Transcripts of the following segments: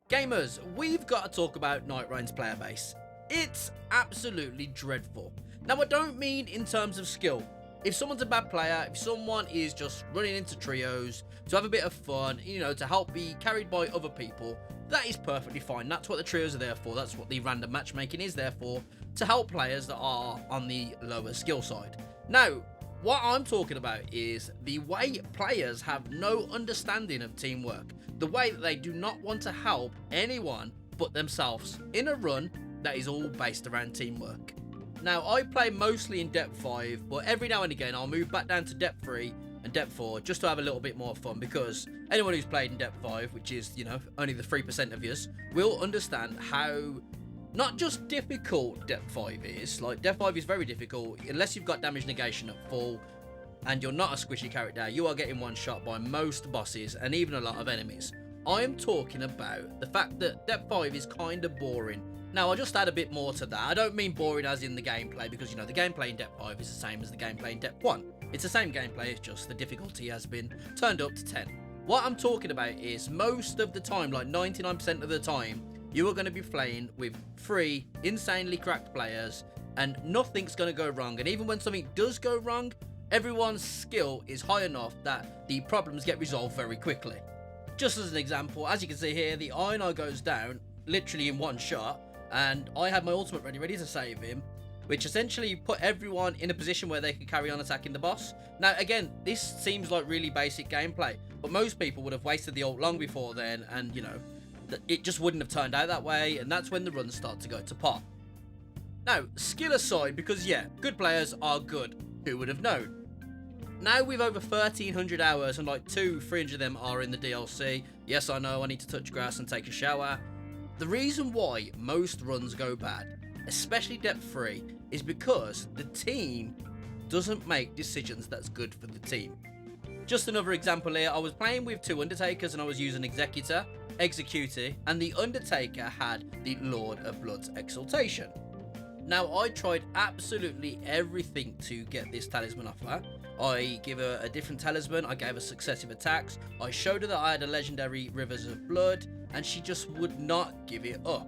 Gamers, we've got to talk about Nightreign's player base. It's absolutely dreadful. Now, I don't mean in terms of skill. If someone's a bad player, if someone is just running into trios to have a bit of fun, you know, to help be carried by other people, that is perfectly fine. That's what the trios are there for. That's what the random matchmaking is there for, to help players that are on the lower skill side. Now, what I'm talking about is the way players have no understanding of teamwork, the way that they do not want to help anyone but themselves in a run that is all based around teamwork. Now, I play mostly in Depth 5, but every now and again I'll move back down to Depth 3 and Depth 4 just to have a little bit more fun, because anyone who's played in Depth 5, which is, you know, only the 3% of yous, will understand how not just difficult Depth 5 is. Like, Depth 5 is very difficult unless you've got damage negation at full and you're not a squishy character. You are getting one shot by most bosses and even a lot of enemies. I am talking about the fact that Depth 5 is kind of boring. Now, I'll just add a bit more to that. I don't mean boring as in the gameplay, because, you know, the gameplay in Depth 5 is the same as the gameplay in Depth 1. It's the same gameplay, it's just the difficulty has been turned up to 10. What I'm talking about is most of the time, like 99% of the time, you are going to be playing with 3 insanely cracked players and nothing's going to go wrong. And even when something does go wrong, everyone's skill is high enough that the problems get resolved very quickly. Just as an example, as you can see here, the Iron Eye goes down literally in one shot, and I had my ultimate ready to save him, which essentially put everyone in a position where they could carry on attacking the boss. Now, again, this seems like really basic gameplay, but most people would have wasted the ult long before then, and, you know, it just wouldn't have turned out that way, and that's when the runs start to go to pot. Now, skill aside, because yeah, good players are good. Who would have known? Now, with over 1,300 hours and like 300 of them are in the DLC, yes, I know I need to touch grass and take a shower. The reason why most runs go bad, especially Depth 3, is because the team doesn't make decisions that's good for the team. Just another example here, I was playing with 2 Undertakers and I was using Executor, Executie, and the Undertaker had the Lord of Blood's Exaltation. Now, I tried absolutely everything to get this talisman off her. I give her a different talisman, I gave her successive attacks, I showed her that I had a legendary Rivers of Blood, and she just would not give it up.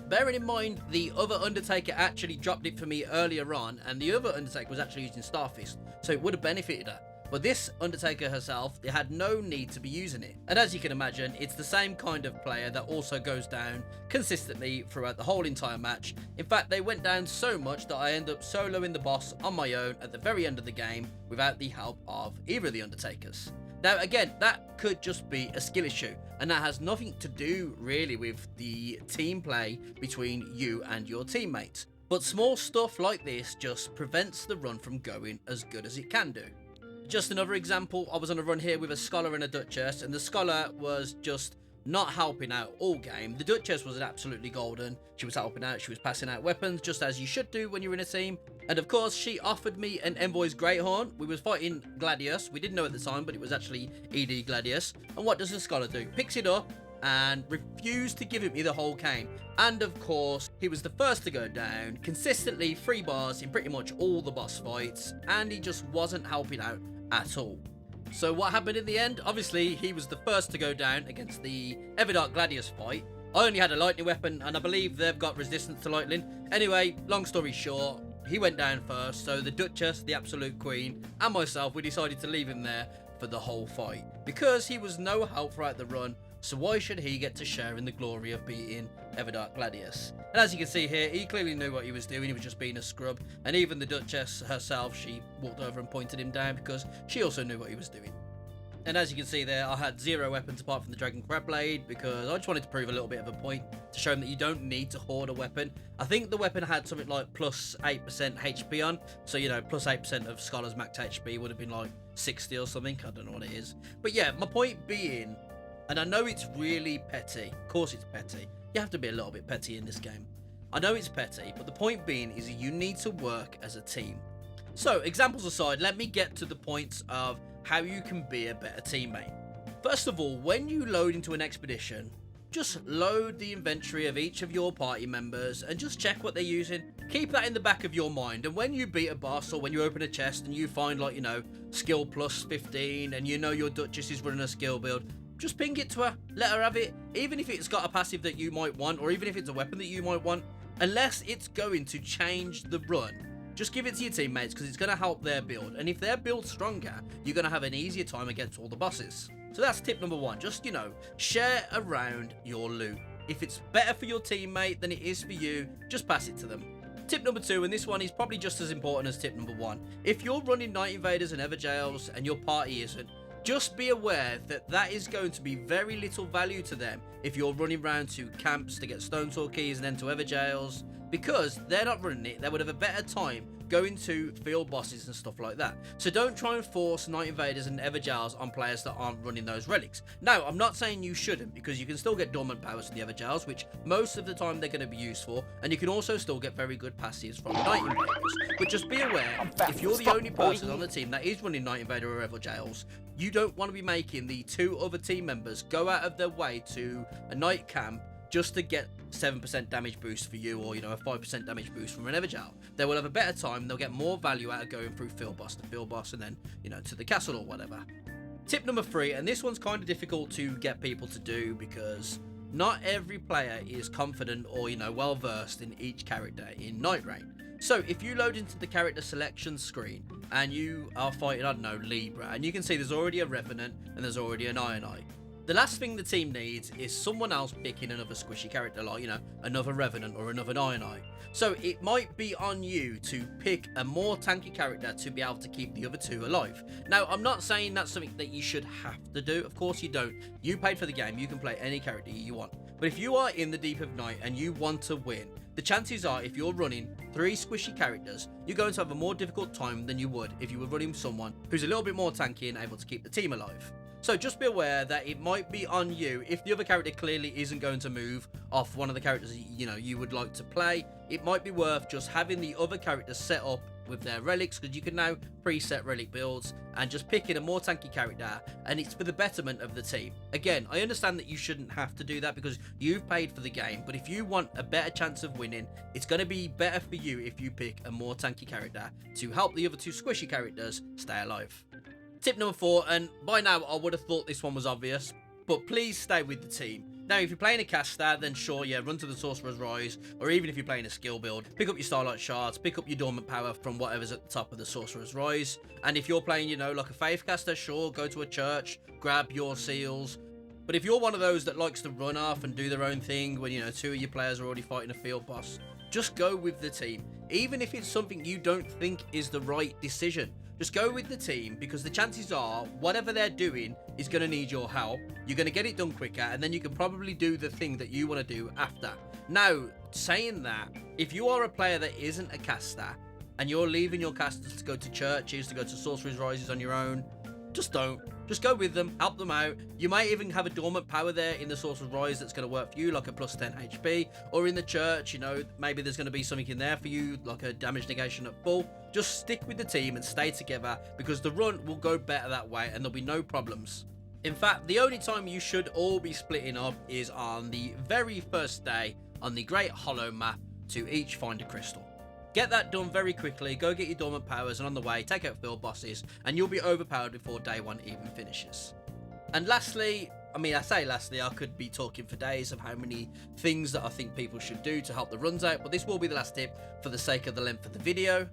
Bearing in mind, the other Undertaker actually dropped it for me earlier on, and the other Undertaker was actually using Starfist, so it would have benefited her. But this Undertaker herself, they had no need to be using it. And as you can imagine, it's the same kind of player that also goes down consistently throughout the whole entire match. In fact, they went down so much that I end up soloing the boss on my own at the very end of the game without the help of either of the Undertakers. Now, again, that could just be a skill issue, and that has nothing to do really with the team play between you and your teammates. But small stuff like this just prevents the run from going as good as it can do. Just another example, I was on a run here with a Scholar and a Duchess, and the Scholar was just not helping out all game. The Duchess was absolutely golden. She was helping out, she was passing out weapons, just as you should do when you're in a team. And of course, she offered me an Envoy's Greathorn. We was fighting Gladius. We didn't know at the time, but it was actually ED Gladius. And what does the Scholar do? Picks it up and refused to give it me the whole game. And of course, he was the first to go down, consistently 3 bars in pretty much all the boss fights, and he just wasn't helping out at all. So what happened in the end? Obviously, he was the first to go down against the Everdark Gladius fight. I only had a lightning weapon, and I believe they've got resistance to lightning. Anyway, long story short, he went down first, so the Duchess, the absolute queen, and myself, we decided to leave him there for the whole fight, because he was no help throughout the run. So why should he get to share in the glory of beating Everdark Gladius? And as you can see here, he clearly knew what he was doing. He was just being a scrub. And even the Duchess herself, she walked over and pointed him down because she also knew what he was doing. And as you can see there, I had 0 weapons apart from the Dragon Crab Blade, because I just wanted to prove a little bit of a point to show him that you don't need to hoard a weapon. I think the weapon had something like plus 8% HP on. So, you know, plus 8% of Scholar's max HP would have been like 60 or something. I don't know what it is. But yeah, my point being, and I know it's really petty. Of course it's petty. You have to be a little bit petty in this game. I know it's petty, but the point being is that you need to work as a team. So, examples aside, let me get to the points of how you can be a better teammate. First of all, when you load into an expedition, just load the inventory of each of your party members and just check what they're using. Keep that in the back of your mind, and when you beat a boss or when you open a chest and you find, like, you know, skill plus 15 and you know your Duchess is running a skill build, just ping it to her, let her have it, even if it's got a passive that you might want, or even if it's a weapon that you might want, unless it's going to change the run. Just give it to your teammates because it's going to help their build, and if their build's stronger, you're going to have an easier time against all the bosses. So that's tip number 1, just, you know, share around your loot. If it's better for your teammate than it is for you, just pass it to them. Tip number 2, and this one is probably just as important as tip number 1. If you're running Night Invaders and Everjails and your party isn't, just be aware that that is going to be very little value to them if you're running around to camps to get Stone Sword keys and then to Everjails, because they're not running it. They would have a better time going to field bosses and stuff like that. So don't try and force Night Invaders and Everjails on players that aren't running those relics. Now, I'm not saying you shouldn't, because you can still get dormant powers from the Everjails, which most of the time they're going to be used for, and you can also still get very good passives from Night Invaders. But just be aware, if you're the only person on the team that is running Night Invader or Everjails, you don't want to be making the 2 other team members go out of their way to a night camp just to get 7% damage boost for you, or, you know, a 5% damage boost from an Everjail. They will have a better time, they'll get more value out of going through field boss to field boss and then, you know, to the castle or whatever. Tip number 3, and this one's kind of difficult to get people to do because not every player is confident or, you know, well versed in each character in Nightreign. So if you load into the character selection screen and you are fighting, I don't know, Libra, and you can see there's already a Revenant and there's already an Ionite. The last thing the team needs is someone else picking another squishy character, like, you know, another Revenant or another Ionite. So it might be on you to pick a more tanky character to be able to keep the other 2 alive. Now, I'm not saying that's something that you should have to do. Of course you don't. You paid for the game. You can play any character you want. But if you are in the deep of night and you want to win, the chances are if you're running 3 squishy characters, you're going to have a more difficult time than you would if you were running someone who's a little bit more tanky and able to keep the team alive. So just be aware that it might be on you. If the other character clearly isn't going to move off one of the characters you would like to play, it might be worth just having the other characters set up with their relics, because you can now preset relic builds, and just picking a more tanky character, and it's for the betterment of the team. Again, I understand that you shouldn't have to do that because you've paid for the game, but if you want a better chance of winning, it's going to be better for you if you pick a more tanky character to help the other 2 squishy characters stay alive. Tip number 4, and by now I would have thought this one was obvious, but please stay with the team. Now, if you're playing a caster, then sure, yeah, run to the Sorcerer's Rise, or even if you're playing a skill build, pick up your Starlight Shards, pick up your Dormant Power from whatever's at the top of the Sorcerer's Rise. And if you're playing, you know, like a Faith caster, sure, go to a church, grab your seals. But if you're one of those that likes to run off and do their own thing when, you know, 2 of your players are already fighting a field boss, just go with the team. Even if it's something you don't think is the right decision, just go with the team, because the chances are whatever they're doing is going to need your help. You're going to get it done quicker, and then you can probably do the thing that you want to do after. Now, saying that, if you are a player that isn't a caster and you're leaving your casters to go to churches, to go to Sorcerer's Rises on your own, just don't. Just go with them, help them out. You might even have a dormant power there in the Sorcerer's Rise that's going to work for you, like a plus 10 HP. Or in the church, you know, maybe there's going to be something in there for you, like a damage negation at full. Just stick with the team and stay together, because the run will go better that way and there'll be no problems. In fact, the only time you should all be splitting up is on the very first day on the Great Hollow map to each find a crystal. Get that done very quickly, go get your dormant powers, and on the way, take out field bosses, and you'll be overpowered before day 1 even finishes. And lastly, I could be talking for days of how many things that I think people should do to help the runs out, but this will be the last tip for the sake of the length of the video.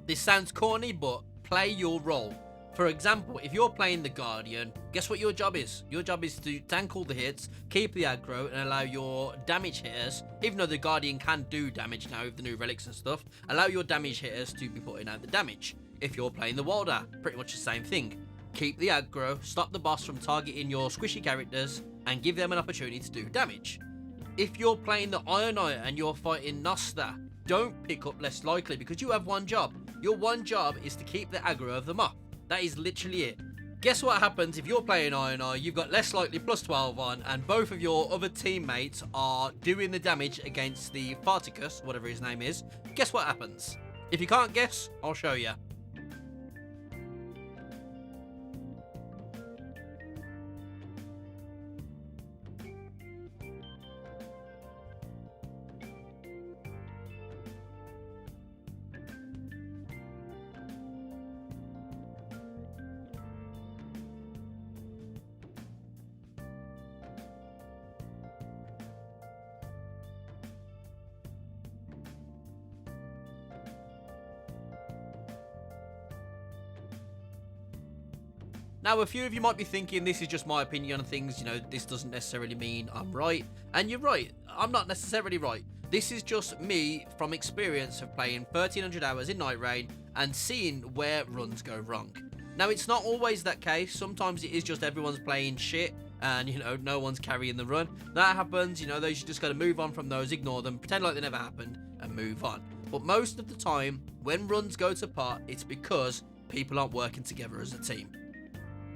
This sounds corny, but play your role. For example, if you're playing the Guardian, guess what your job is? Your job is to tank all the hits, keep the aggro, and allow your damage hitters, even though the Guardian can do damage now with the new relics and stuff, allow your damage hitters to be putting out the damage. If you're playing the Walder, pretty much the same thing. Keep the aggro, stop the boss from targeting your squishy characters, and give them an opportunity to do damage. If you're playing the Ionite and you're fighting Noster, don't pick up less likely, because you have one job. Your one job is to keep the aggro of them off. That is literally it. Guess what happens if you're playing Ionite, you've got less likely plus 12 on, and both of your other teammates are doing the damage against the Farticus, whatever his name is. Guess what happens? If you can't guess, I'll show you. Now, a few of you might be thinking this is just my opinion on things, you know, this doesn't necessarily mean I'm right. And you're right, I'm not necessarily right. This is just me from experience of playing 1300 hours in Nightreign and seeing where runs go wrong. Now, it's not always that case. Sometimes it is just everyone's playing shit and, you know, no one's carrying the run. That happens, you know, those you just got to move on from those, ignore them, pretend like they never happened and move on. But most of the time, when runs go to pot, it's because people aren't working together as a team.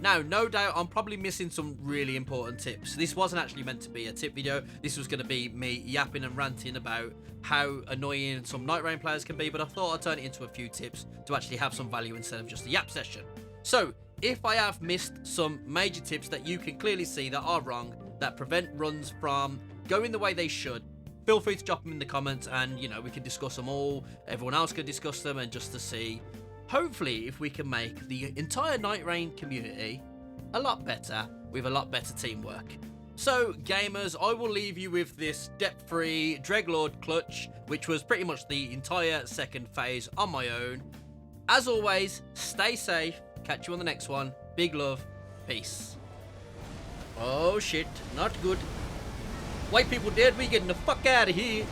Now, no doubt, I'm probably missing some really important tips. This wasn't actually meant to be a tip video. This was going to be me yapping and ranting about how annoying some Nightreign players can be, but I thought I'd turn it into a few tips to actually have some value instead of just a yap session. So, if I have missed some major tips that you can clearly see that are wrong, that prevent runs from going the way they should, feel free to drop them in the comments and, you know, we can discuss them all. Everyone else can discuss them, and just to see, hopefully, if we can make the entire Nightreign community a lot better with a lot better teamwork. So, gamers, I will leave you with this depth-free Dreglord clutch, which was pretty much the entire second phase on my own. As always, stay safe. Catch you on the next one. Big love. Peace. Oh, shit. Not good. White people dead. We getting the fuck out of here.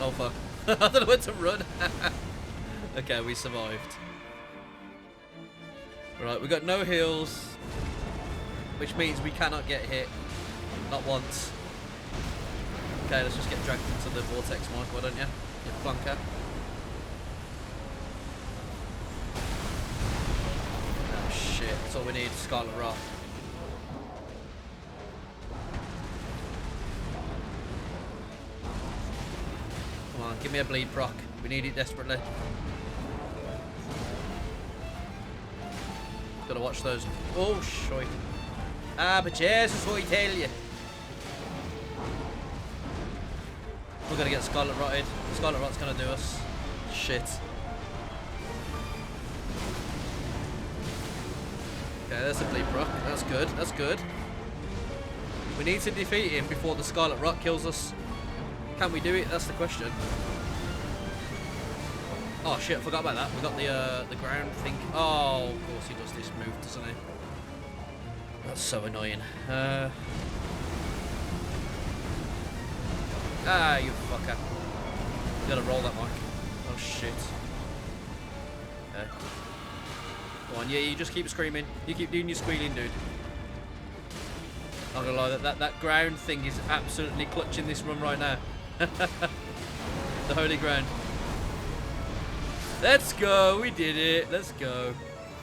Oh, fuck. I don't know where to run. Okay, we survived. Right, we got no heals, which means we cannot get hit. Not once. Okay, let's just get dragged into the vortex, Mike, why don't you? You flunker. Oh shit, that's all we need, Scarlet Rot. Come on, give me a bleed proc. We need it desperately. Gotta watch those. Oh, shite. Ah, but yes, that's what I tell you. We're gonna get Scarlet Rotted. Scarlet Rot's gonna do us. Shit. Okay, there's a bleed proc. That's good. That's good. We need to defeat him before the Scarlet Rot kills us. Can we do it? That's the question. Oh shit, I forgot about that. We got the ground thing. Oh, of course he does this move, doesn't he? That's so annoying. Ah, you fucker. You gotta roll that mic. Oh shit. Okay. Go on, yeah, you just keep screaming. You keep doing your squealing, dude. Not gonna lie, that ground thing is absolutely clutching this run right now. The holy ground. Let's go, we did it. Let's go.